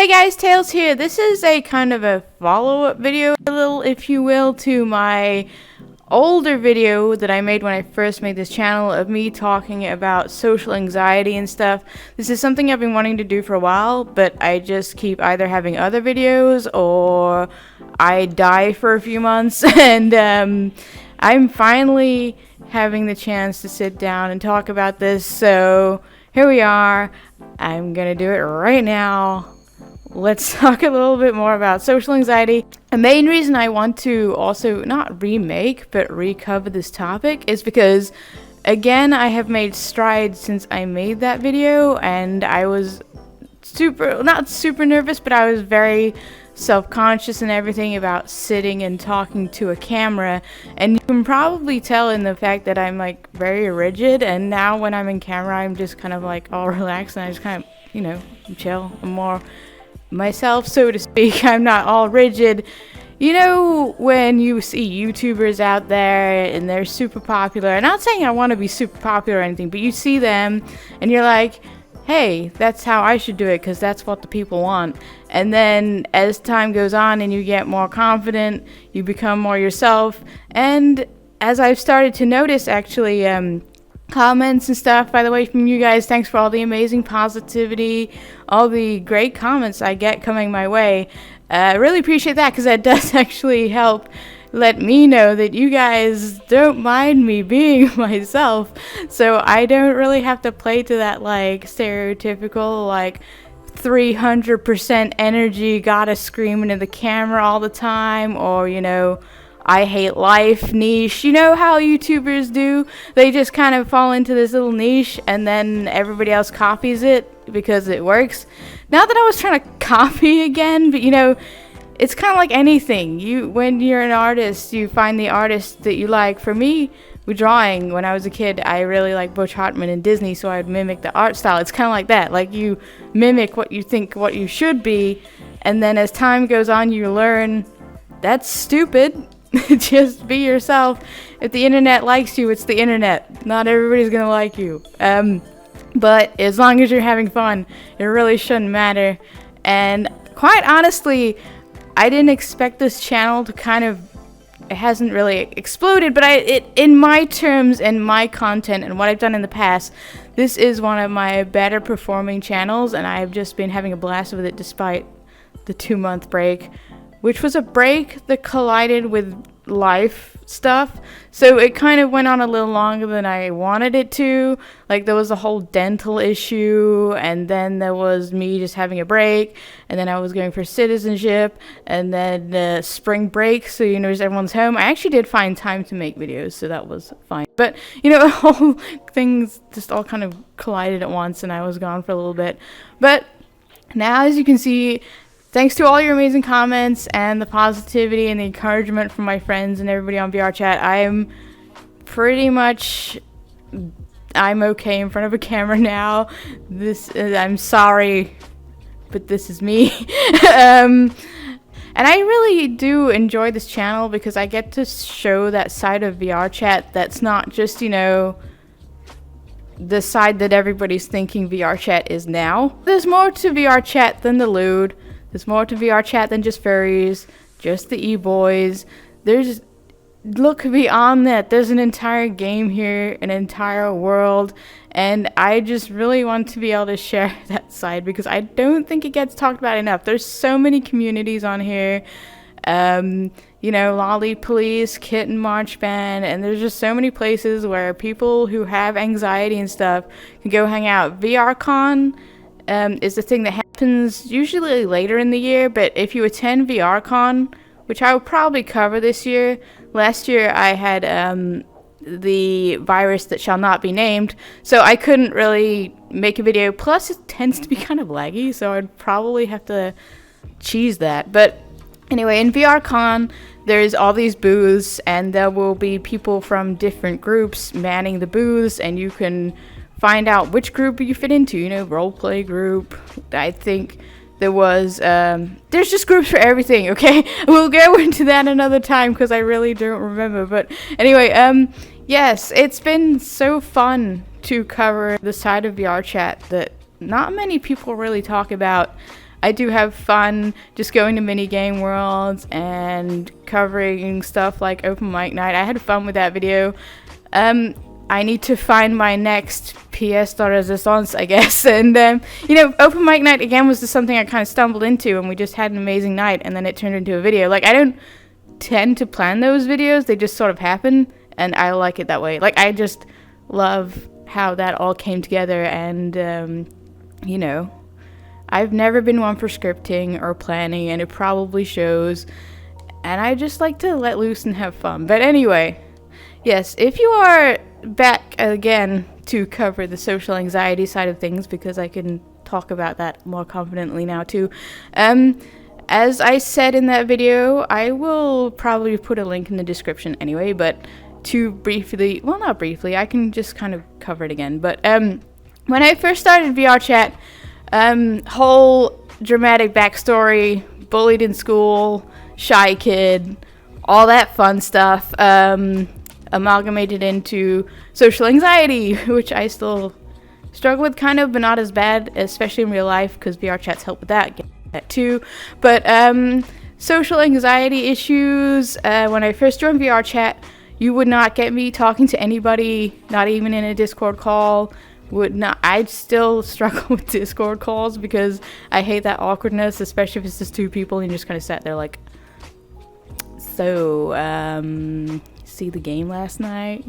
Hey guys, Tails here. This is a kind of a follow-up video, a little, if you will, to my older video that I made when I first made this channel of me talking about social anxiety and stuff. This is something I've been wanting to do for a while, but I just keep either having other videos or I die for a few months, and I'm finally having the chance to sit down and talk about this, so here we are. I'm gonna do it right now. Let's talk a little bit more about social anxiety. The main reason I want to also not remake but recover this topic is because, again, I have made strides since I made that video, and I was not super nervous, but I was very self-conscious and everything about sitting and talking to a camera, and you can probably tell in the fact that I'm like very rigid, and now when I'm in camera I'm just kind of like all relaxed and I just kind of, you know, chill. I'm more myself, so to speak. I'm not all rigid. You know, when you see YouTubers out there and they're super popular, I'm not saying I want to be super popular or anything, but you see them and you're like, hey, that's how I should do it because that's what the people want. And then as time goes on and you get more confident, you become more yourself. And as I've started to notice, actually, comments and stuff, by the way, from you guys, thanks for all the amazing positivity, all the great comments I get coming my way. I really appreciate that because that does actually help let me know that you guys don't mind me being myself, so I don't really have to play to that like stereotypical like 300% energy, gotta scream into the camera all the time, or, you know, I hate life niche. You know how YouTubers do? They just kind of fall into this little niche and then everybody else copies it because it works. Not that I was trying to copy again, but you know, it's kind of like anything. When you're an artist, you find the artist that you like. For me, with drawing, when I was a kid, I really liked Butch Hartman and Disney, so I'd mimic the art style. It's kind of like that. Like, you mimic what you think what you should be, and then as time goes on, you learn that's stupid. Just be yourself. If the internet likes you, it's the internet. Not everybody's gonna like you. But as long as you're having fun, it really shouldn't matter. And quite honestly, I didn't expect this channel to kind of, it hasn't really exploded, but in my terms and my content and what I've done in the past, this is one of my better performing channels, and I've just been having a blast with it despite the 2-month break, which was a break that collided with life stuff, so it kind of went on a little longer than I wanted it to. Like, there was a whole dental issue, and then there was me just having a break, and then I was going for citizenship, and then spring break, so you know, everyone's home. I actually did find time to make videos, so that was fine, but you know, whole things just all kind of collided at once, and I was gone for a little bit. But now, as you can see, thanks to all your amazing comments and the positivity and the encouragement from my friends and everybody on VRChat, I'm okay in front of a camera now. I'm sorry, but this is me. And I really do enjoy this channel because I get to show that side of VRChat that's not just, you know, the side that everybody's thinking VRChat is now. There's more to VRChat than the lewd. There's more to VRChat than just furries, just the e-boys. Look beyond that. There's an entire game here, an entire world, and I just really want to be able to share that side because I don't think it gets talked about enough. There's so many communities on here. You know, Lolly Police, Kitten March Band, and there's just so many places where people who have anxiety and stuff can go hang out. VRCon is the thing that happens usually later in the year, but if you attend VRCon, which I will probably cover this year. Last year I had the virus that shall not be named, so I couldn't really make a video, plus it tends to be kind of laggy, so I'd probably have to cheese that. But anyway, in VRCon there's all these booths, and there will be people from different groups manning the booths, and you can find out which group you fit into, you know, roleplay group. I think there was, there's just groups for everything, okay? We'll go into that another time because I really don't remember. But anyway, yes, it's been so fun to cover the side of VRChat that not many people really talk about. I do have fun just going to mini game worlds and covering stuff like open mic night. I had fun with that video. I need to find my next pièce de résistance, I guess. And, open mic night, again, was just something I kind of stumbled into, and we just had an amazing night, and then it turned into a video. Like, I don't tend to plan those videos. They just sort of happen, and I like it that way. Like, I just love how that all came together, and, I've never been one for scripting or planning, and it probably shows, and I just like to let loose and have fun. But anyway, yes, if you are back again to cover the social anxiety side of things, because I can talk about that more confidently now too. As I said in that video, I will probably put a link in the description anyway, but to briefly, well, not briefly, I can just kind of cover it again. But when I first started VRchat, whole dramatic backstory, bullied in school, shy kid, all that fun stuff, amalgamated into social anxiety, which I still struggle with kind of, but not as bad, especially in real life, because VRchat's help with that too. But social anxiety issues, when I first joined VRchat, you would not get me talking to anybody, not even in a Discord call. I'd still struggle with Discord calls because I hate that awkwardness, especially if it's just two people and you just kind of sat there like, so, see the game last night,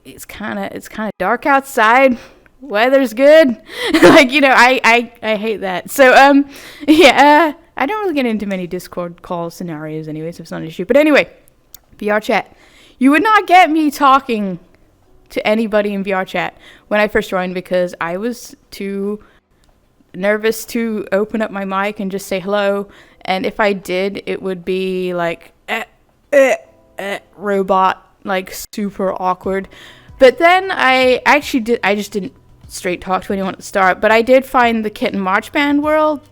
it's kind of dark outside, weather's good. Like, I hate that. So I don't really get into many Discord call scenarios anyway, so it's not an issue. But anyway, VRchat, you would not get me talking to anybody in VRchat when I first joined because I was too nervous to open up my mic and just say hello. And if I did, it would be like robot, like super awkward. But then I just didn't straight talk to anyone at the start, but I did find the Kitten March Band world.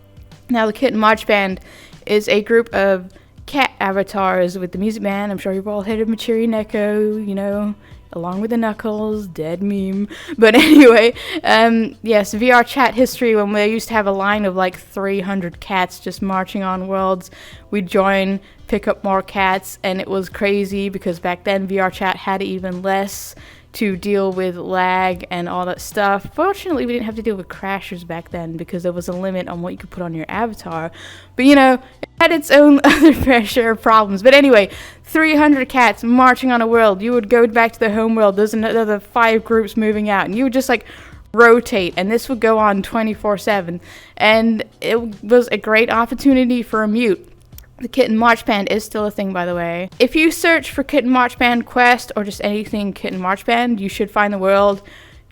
Now the Kitten March Band is a group of cat avatars with the Music Man. I'm sure you've all heard of Machiri Neko, along with the Knuckles, dead meme. But anyway, yes, VRchat history, when we used to have a line of like 300 cats just marching on worlds, we'd join, pick up more cats, and it was crazy because back then VRchat had even less to deal with lag and all that stuff. Fortunately, we didn't have to deal with crashers back then because there was a limit on what you could put on your avatar. But it had its own other fair share of problems. But anyway, 300 cats marching on a world. You would go back to the home world. There's another 5 groups moving out, and you would just like rotate, and this would go on 24/7. And it was a great opportunity for a mute. The Kitten March Band is still a thing, by the way. If you search for Kitten March Band Quest or just anything Kitten March Band, you should find the world.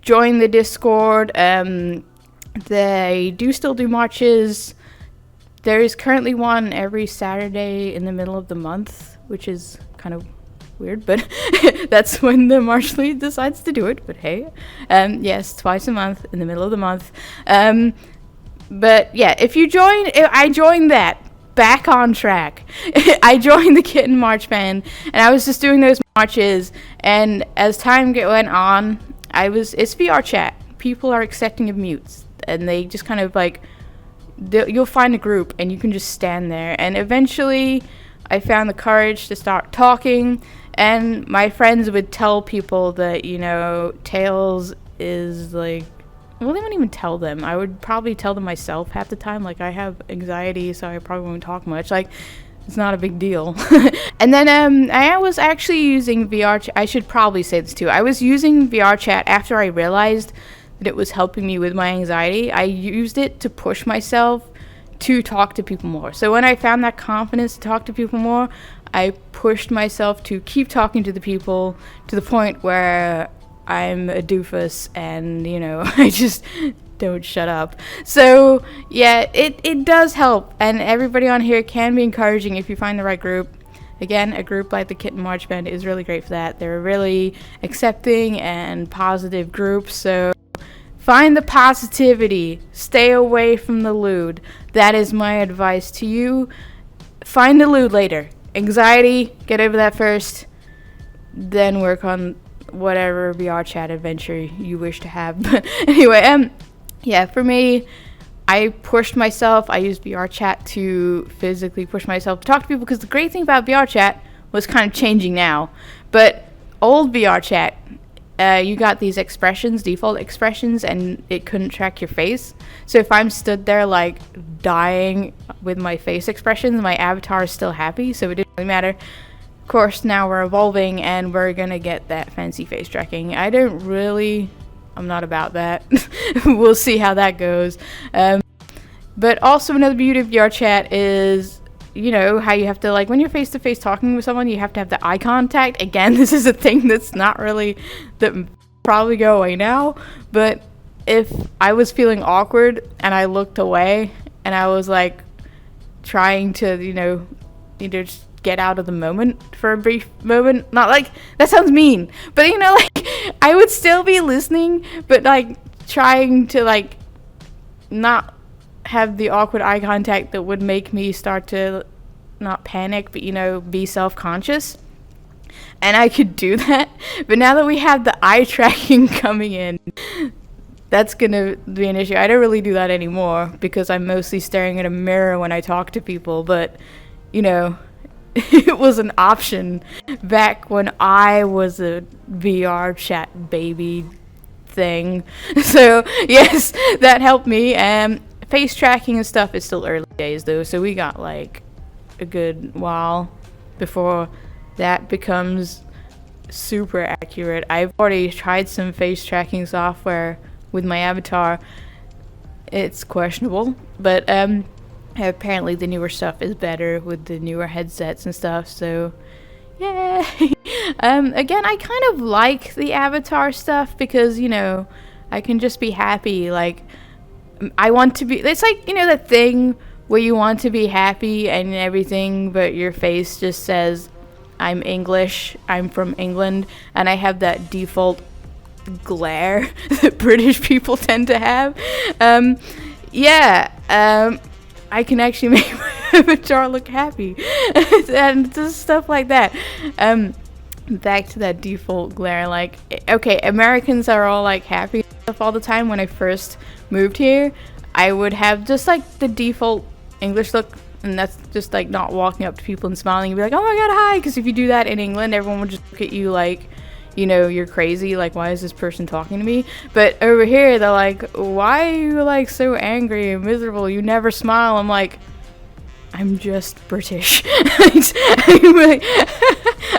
Join the Discord. They do still do marches. There is currently one every Saturday in the middle of the month, which is kind of weird, but that's when the march lead decides to do it. But hey, yes, twice a month in the middle of the month. But yeah, if I joined that. Back on track. I joined the Kitten March Band, and I was just doing those marches, and as time went on, it's VRchat. People are accepting of mutes, and they just kind of like, you'll find a group, and you can just stand there, and eventually, I found the courage to start talking, and my friends would tell people that, Tails is like, well, they wouldn't even tell them. I would probably tell them myself half the time. Like, I have anxiety, so I probably won't talk much. Like, it's not a big deal. And then I was actually using VRchat. I should probably say this too. I was using VRchat after I realized that it was helping me with my anxiety. I used it to push myself to talk to people more. So when I found that confidence to talk to people more, I pushed myself to keep talking to the people to the point where I'm a doofus and, I just don't shut up. So, yeah, it does help. And everybody on here can be encouraging if you find the right group. Again, a group like the Kitten March Band is really great for that. They're a really accepting and positive group. So, find the positivity. Stay away from the lewd. That is my advice to you. Find the lewd later. Anxiety, get over that first. Then work on whatever VRchat adventure you wish to have. But anyway, yeah, for me, I pushed myself. I used VRChat to physically push myself to talk to people, because the great thing about VRChat was kind of changing now. But old VRChat, you got these expressions, default expressions, and it couldn't track your face. So if I'm stood there like dying with my face expressions, my avatar is still happy, so it didn't really matter. Of course, now we're evolving and we're gonna get that fancy face tracking. I'm not about that. We'll see how that goes. But also another beauty of VRChat is, you know, how you have to, like, when you're face to face talking with someone, you have to have the eye contact. Again, this is a thing that's not really, that probably go away now, but if I was feeling awkward and I looked away and I was like trying to, you know, just get out of the moment for a brief moment, not like, that sounds mean, but you know, like, I would still be listening, but like trying to like not have the awkward eye contact that would make me start to not panic, but, you know, be self-conscious. And I could do that. But now that we have the eye tracking coming in, that's gonna be an issue. I don't really do that anymore because I'm mostly staring at a mirror when I talk to people, but, you know, it was an option back when I was a VRChat baby thing. So yes, that helped me. Face tracking and stuff is still early days though, so we got like a good while before that becomes super accurate. I've already tried some face tracking software with my avatar. It's questionable, but apparently the newer stuff is better with the newer headsets and stuff, so yay. Again, I kind of like the avatar stuff because, you know, I can just be happy. Like, I want to be, it's like, you know, that thing where you want to be happy and everything, but your face just says, I'm English, I'm from England, and I have that default glare that British people tend to have. I can actually make my avatar look happy and just stuff like that. Back to that default glare, like, okay, Americans are all like happy stuff all the time. When I first moved here, I would have just like the default English look, and that's just like not walking up to people and smiling and be like, oh my god, hi, because if you do that in England, everyone would just look at you like, you know, you're crazy, like, why is this person talking to me? But over here, they're like, why are you like so angry and miserable, you never smile? I'm like, I'm just British. I'm like,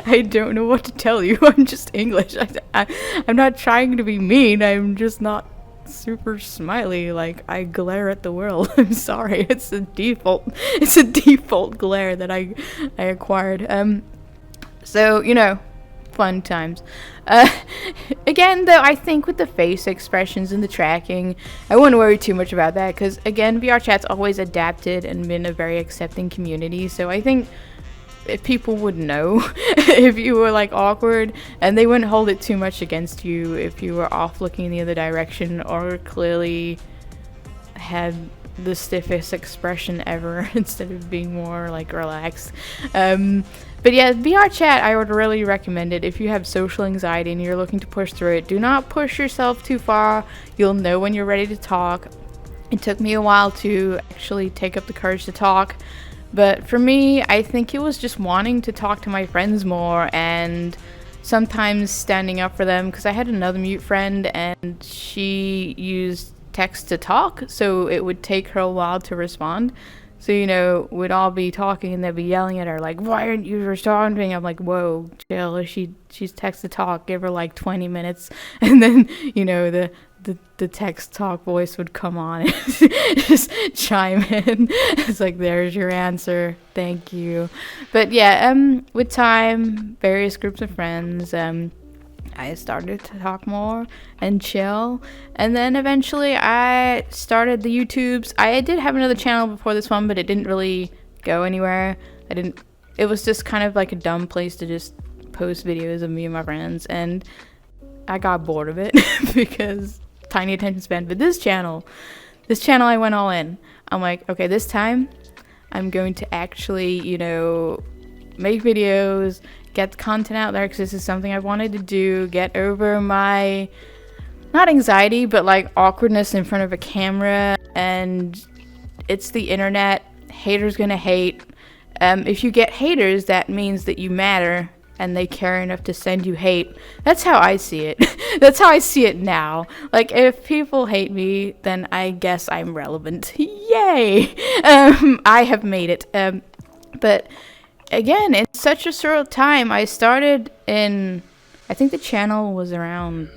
I don't know what to tell you. I'm just English. I'm not trying to be mean. I'm just not super smiley. Like, I glare at the world. I'm sorry. It's a default. It's a default glare that I acquired. So, you know, fun times. Again, though, I think with the face expressions and the tracking, I wouldn't worry too much about that because, again, VRChat's always adapted and been a very accepting community. So I think if people would know if you were like awkward, and they wouldn't hold it too much against you if you were off looking in the other direction or clearly had the stiffest expression ever instead of being more like relaxed. But yeah, VRChat, I would really recommend it if you have social anxiety and you're looking to push through it. Do not push yourself too far. You'll know when you're ready to talk. It took me a while to actually take up the courage to talk, but for me, I think it was just wanting to talk to my friends more and sometimes standing up for them, because I had another mute friend and she used text to talk, so it would take her a while to respond. So, you know, we'd all be talking and they'd be yelling at her like, why aren't you responding? I'm like, whoa, chill, she's text to talk, give her like 20 minutes. And then, you know, the text talk voice would come on and just chime in. It's like, there's your answer, thank you. But yeah, with time, various groups of friends, I started to talk more and chill, and then eventually I started the YouTubes. I did have another channel before this one, but it didn't really go anywhere. It was just kind of like a dumb place to just post videos of me and my friends, and I got bored of it because tiny attention span. But this channel I went all in. I'm like, okay, this time I'm going to actually, you know, make videos, get the content out there, because this is something I wanted to do, get over my, not anxiety, but like awkwardness in front of a camera. and it's the internet. Haters gonna hate. If you get haters, that means that you matter and they care enough to send you hate. That's how I see it. That's how I see it now. Like, if people hate me, then I guess I'm relevant. Yay! I have made it. But again, it's such a short time. I started in, I think the channel was around,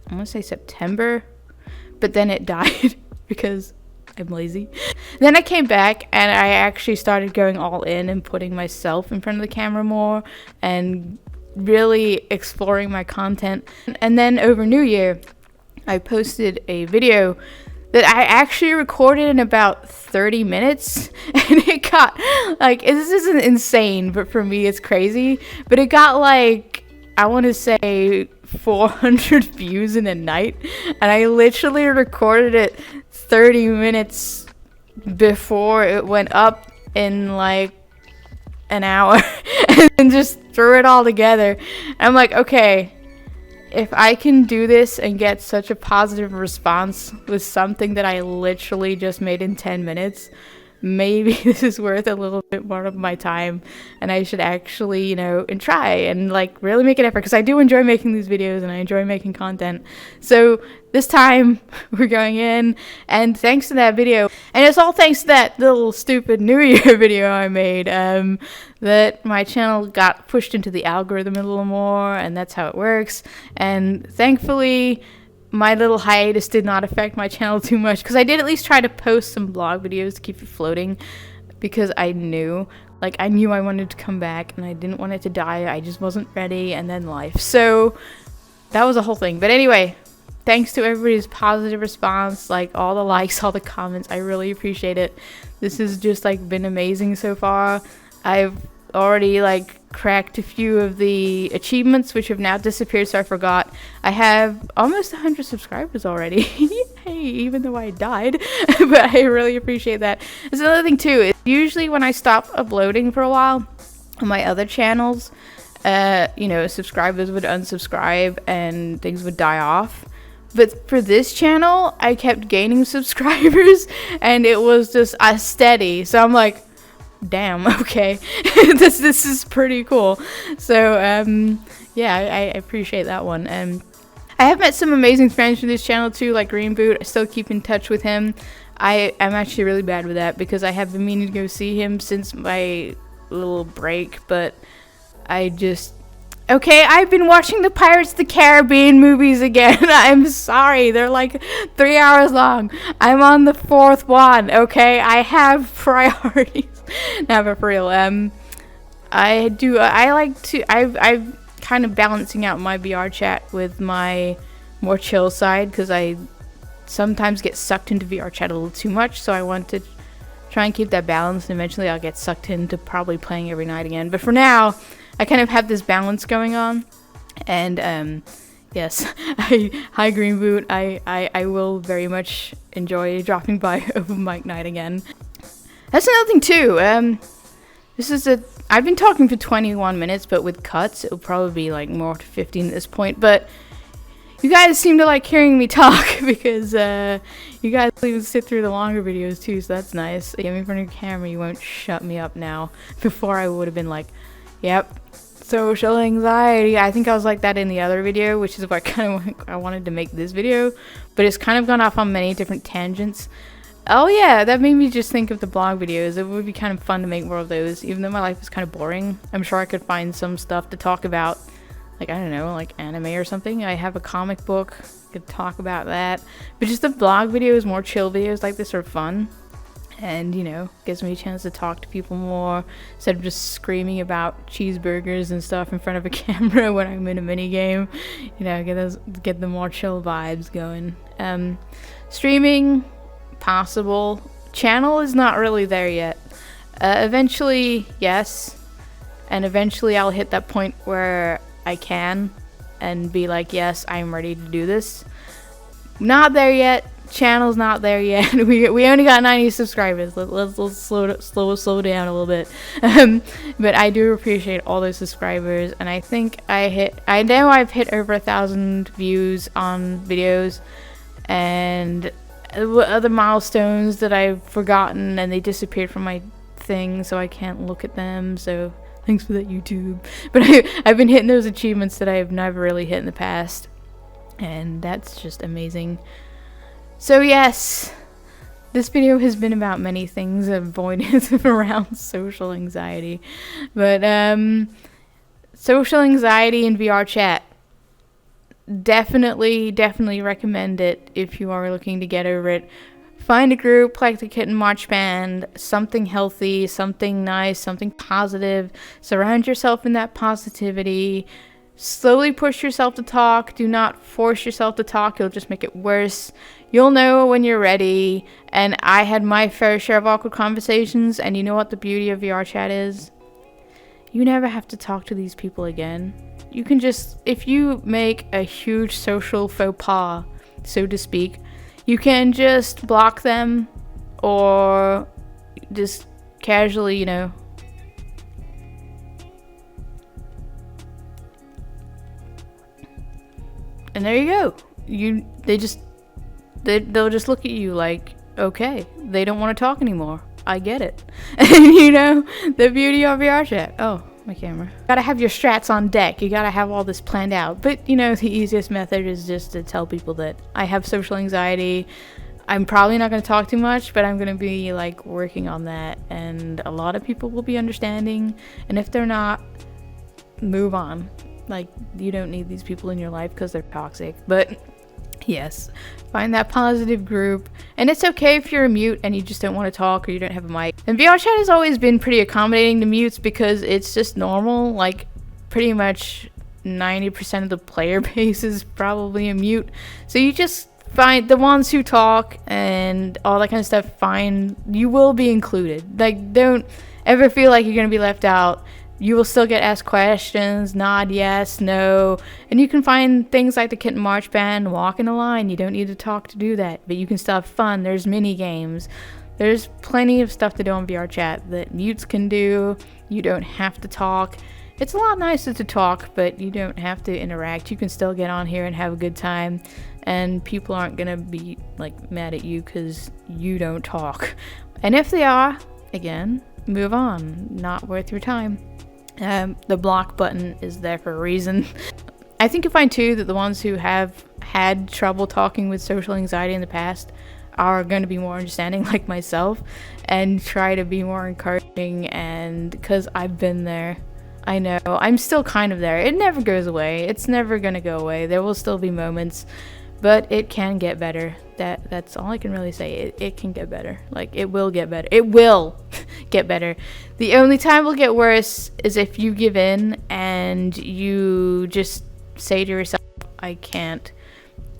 I want to say September, but then it died because I'm lazy. Then I came back and I actually started going all in and putting myself in front of the camera more and really exploring my content. And then over New Year, I posted a video that I actually recorded in about 30 minutes, and it got, like, this isn't insane, but for me it's crazy, but it got like, I want to say 400 views in a night, and I literally recorded it 30 minutes before it went up in like an hour and just threw it all together. I'm like, okay, if I can do this and get such a positive response with something that I literally just made in 10 minutes, maybe this is worth a little bit more of my time, and I should actually, you know, and try and like really make an effort, because I do enjoy making these videos and I enjoy making content. So this time we're going in, and thanks to that video, and it's all thanks to that little stupid New Year video I made, that my channel got pushed into the algorithm a little more, and that's how it works. And thankfully my little hiatus did not affect my channel too much, because I did at least try to post some blog videos to keep it floating, because I knew I wanted to come back and I didn't want it to die. I just wasn't ready, and then life. So that was a whole thing. But anyway, thanks to everybody's positive response, like all the likes, all the comments. I really appreciate it. This has just like been amazing so far. I've already like cracked a few of the achievements, which have now disappeared, so I forgot. I have almost 100 subscribers already. Yay, even though I died. But I really appreciate that. There's another thing too, is usually when I stop uploading for a while on my other channels, you know, subscribers would unsubscribe and things would die off. But for this channel, I kept gaining subscribers, and it was just steady. So I'm like, damn, okay. this is pretty cool. So yeah, I appreciate that one. And I have met some amazing friends from this channel too, like Green Boot. I still keep in touch with him. I'm actually really bad with that, because I have been meaning to go see him since my little break, but I just, okay, I've been watching the Pirates of the Caribbean movies again. I'm sorry, they're like 3 hours long. I'm on the 4th one, okay? I have priorities. Now, but for real, I'm kind of balancing out my VR chat with my more chill side, because I sometimes get sucked into VR chat a little too much, so I want to try and keep that balance, and eventually I'll get sucked into probably playing every night again. But for now, I kind of have this balance going on, and yes, hi Green Boot, I will very much enjoy dropping by open mic night again. That's another thing too. I've been talking for 21 minutes, but with cuts, it'll probably be like more to 15 at this point. But you guys seem to like hearing me talk, because you guys even sit through the longer videos too, so that's nice. Get me in front of your camera, you won't shut me up now. Before I would have been like, yep, social anxiety. I think I was like that in the other video, which is what I wanted to make this video, but it's kind of gone off on many different tangents. Oh yeah, that made me just think of the blog videos. It would be kind of fun to make more of those, even though my life is kind of boring. I'm sure I could find some stuff to talk about, like, I don't know, like anime or something. I have a comic book, could talk about that. But just the blog videos, more chill videos like this are fun. And, you know, gives me a chance to talk to people more, instead of just screaming about cheeseburgers and stuff in front of a camera when I'm in a mini game. You know, get the more chill vibes going. Streaming, possible. Channel is not really there yet. Eventually, yes. And eventually I'll hit that point where I can and be like, yes, I'm ready to do this. Not there yet. Channel's not there yet. We only got 90 subscribers. Let's slow down a little bit. But I do appreciate all those subscribers, and I think I know I've hit over 1,000 views on videos, and other milestones that I've forgotten and they disappeared from my thing, so I can't look at them. So thanks for that, YouTube. But I've been hitting those achievements that I've never really hit in the past, and that's just amazing. So yes, this video has been about many things avoided around social anxiety, but social anxiety and VR chat. Definitely recommend it if you are looking to get over it. Find a group like the Kitten March Band, something healthy, something nice, something positive. Surround yourself in that positivity. Slowly push yourself to talk. Do not force yourself to talk. You'll just make it worse. You'll know when you're ready. And I had my fair share of awkward conversations, and you know what the beauty of VR chat is? You never have to talk to these people again. You can just, if you make a huge social faux pas, so to speak, you can just block them or just casually, you know, and there you go. They'll just look at you like, okay, they don't want to talk anymore. I get it. And you know, the beauty of VR chat. Oh, my camera. Gotta have your strats on deck. You gotta have all this planned out. But you know, the easiest method is just to tell people that I have social anxiety. I'm probably not going to talk too much, but I'm going to be like working on that, and a lot of people will be understanding. And if they're not, move on. Like, you don't need these people in your life because they're toxic. But yes, find that positive group. And it's okay if you're a mute and you just don't want to talk or you don't have a mic. And VR chat has always been pretty accommodating to mutes because it's just normal. Like, pretty much 90% of the player base is probably a mute. So you just find the ones who talk and all that kind of stuff. You will be included. Like, don't ever feel like you're going to be left out. You will still get asked questions, nod yes, no, and you can find things like the Kitten March Band, walk in a line. You don't need to talk to do that, but you can still have fun. There's mini games. There's plenty of stuff to do on VR chat that mutes can do. You don't have to talk. It's a lot nicer to talk, but you don't have to interact. You can still get on here and have a good time, and people aren't gonna be like mad at you because you don't talk. And if they are, again, move on. Not worth your time. The block button is there for a reason. I think you'll find too that the ones who have had trouble talking with social anxiety in the past are going to be more understanding, like myself, and try to be more encouraging. And because I've been there, I know I'm still kind of there. It never goes away. It's never going to go away. There will still be moments, but it can get better. That's all I can really say. It can get better. Like, it will get better. It will get better. The only time it will get worse is if you give in and you just say to yourself, I can't.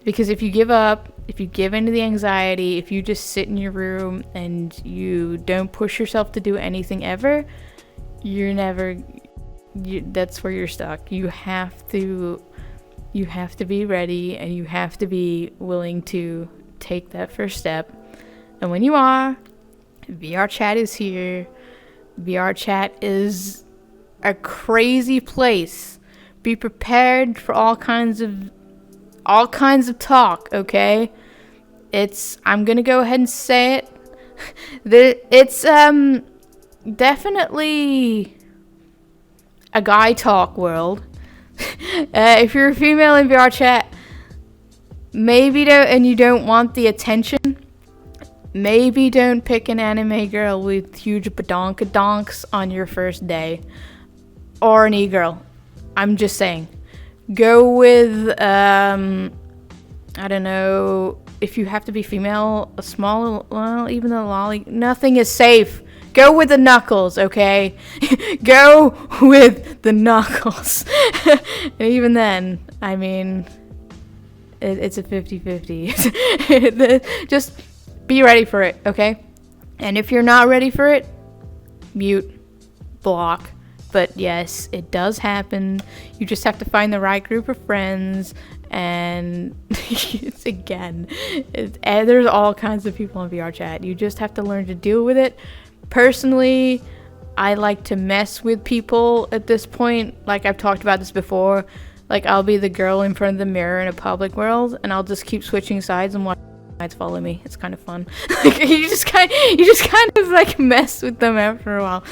Because if you give up, if you give into the anxiety, if you just sit in your room and you don't push yourself to do anything ever, that's where you're stuck. You have to be ready, and you have to be willing to take that first step. And when you are, VR chat is here. VR chat is a crazy place. Be prepared for all kinds of talk, okay? I'm gonna go ahead and say it. It's definitely a guy talk world. If you're a female in VR chat, and you don't want the attention, maybe don't pick an anime girl with huge badonkadonks on your first day, or an e-girl. I'm just saying, go with I don't know, if you have to be female, a small, well, even the lolly, nothing is safe. Go with the knuckles, okay? Go with the knuckles. And even then, I mean, it's a 50-50. Just be ready for it, okay? And if you're not ready for it, mute, block. But yes, it does happen. You just have to find the right group of friends. And there's all kinds of people on VR chat. You just have to learn to deal with it. Personally, I like to mess with people at this point. Like, I've talked about this before. Like, I'll be the girl in front of the mirror in a public world, and I'll just keep switching sides and watch guys follow me. It's kind of fun. Like you just kind of like mess with them after a while,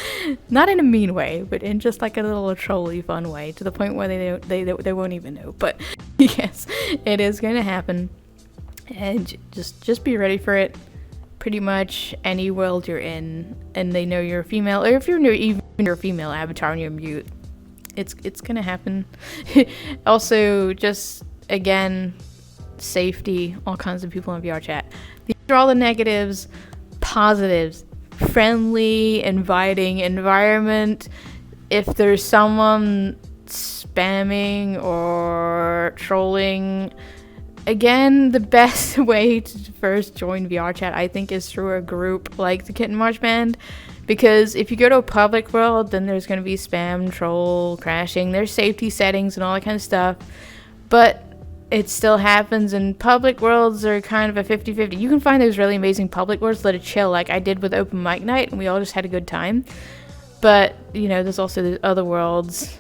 not in a mean way, but in just like a little trolly fun way, to the point where they won't even know. But yes, it is gonna happen, and just be ready for it. Pretty much any world you're in, and they know you're a female, or if even you're a female avatar and you're mute, it's gonna happen. Also, just again, safety, all kinds of people in VRChat. These are all the negatives. Positives: friendly, inviting environment. If there's someone spamming or trolling, again, the best way to first join VRChat, I think, is through a group like the Kitten March Band. Because if you go to a public world, then there's going to be spam, troll, crashing. There's safety settings and all that kind of stuff. But it still happens, and public worlds are kind of a 50-50. You can find those really amazing public worlds that are chill, like I did with Open Mic Night, and we all just had a good time. But, you know, there's also the other worlds.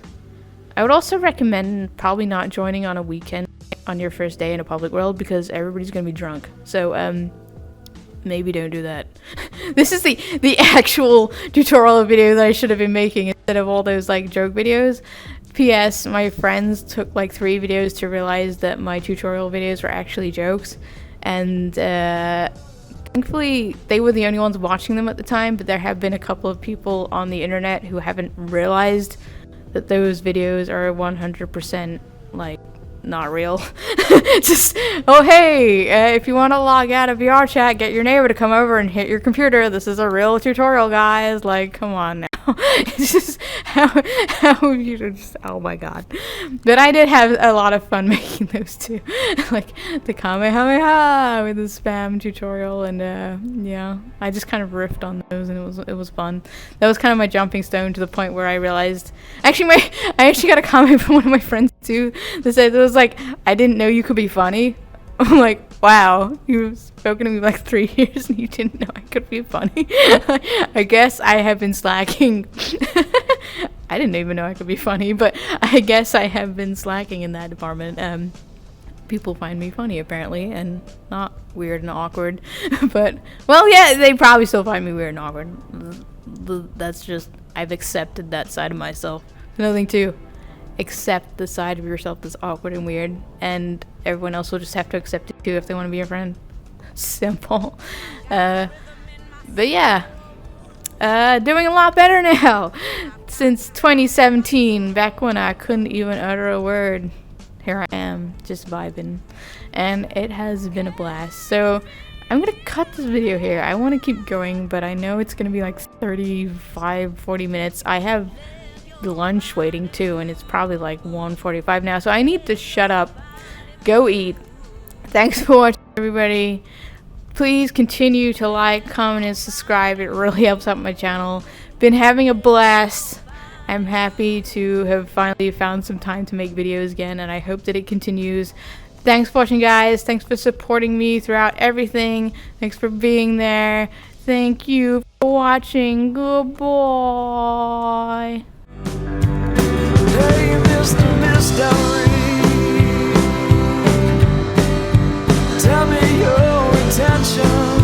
I would also recommend probably not joining on a weekend on your first day in a public world, because everybody's going to be drunk. So, maybe don't do that. This is the actual tutorial video that I should have been making instead of all those like joke videos. P.S. My friends took like 3 videos to realize that my tutorial videos were actually jokes, and thankfully they were the only ones watching them at the time, but there have been a couple of people on the internet who haven't realized that those videos are 100% like not real. Just, oh hey, if you want to log out of VRChat, get your neighbor to come over and hit your computer. This is a real tutorial, guys. Like, come on now. It's just how you just, oh my god. But I did have a lot of fun making those too. Like the Kamehameha with the spam tutorial, and yeah, I just kind of riffed on those, and it was fun. That was kind of my jumping stone to the point where I realized, actually I actually got a comment from one of my friends too that said, it was like, I didn't know you could be funny. I'm like, wow, you've spoken to me like 3 years and you didn't know I could be funny. I guess I have been slacking. I didn't even know I could be funny, but I guess I have been slacking in that department. People find me funny apparently, and not weird and awkward. But, well, yeah, they probably still find me weird and awkward. That's just, I've accepted that side of myself. Another thing too, accept the side of yourself that's awkward and weird, and everyone else will just have to accept it too if they want to be your friend. Simple. But yeah, doing a lot better now. Since 2017, back when I couldn't even utter a word, here I am, just vibing, and it has been a blast. So I'm gonna cut this video here. I want to keep going, but I know it's gonna be like 35-40 minutes. I have lunch waiting too, and it's probably like 1:45 now, so I need to shut up, go eat. Thanks for watching, everybody. Please continue to like, comment, and subscribe. It really helps out my channel. Been having a blast. I'm happy to have finally found some time to make videos again, and I hope that it continues. Thanks for watching, guys. Thanks for supporting me throughout everything. Thanks for being there. Thank you for watching. Goodbye. Hey, Mr. Mystery, tell me your intention.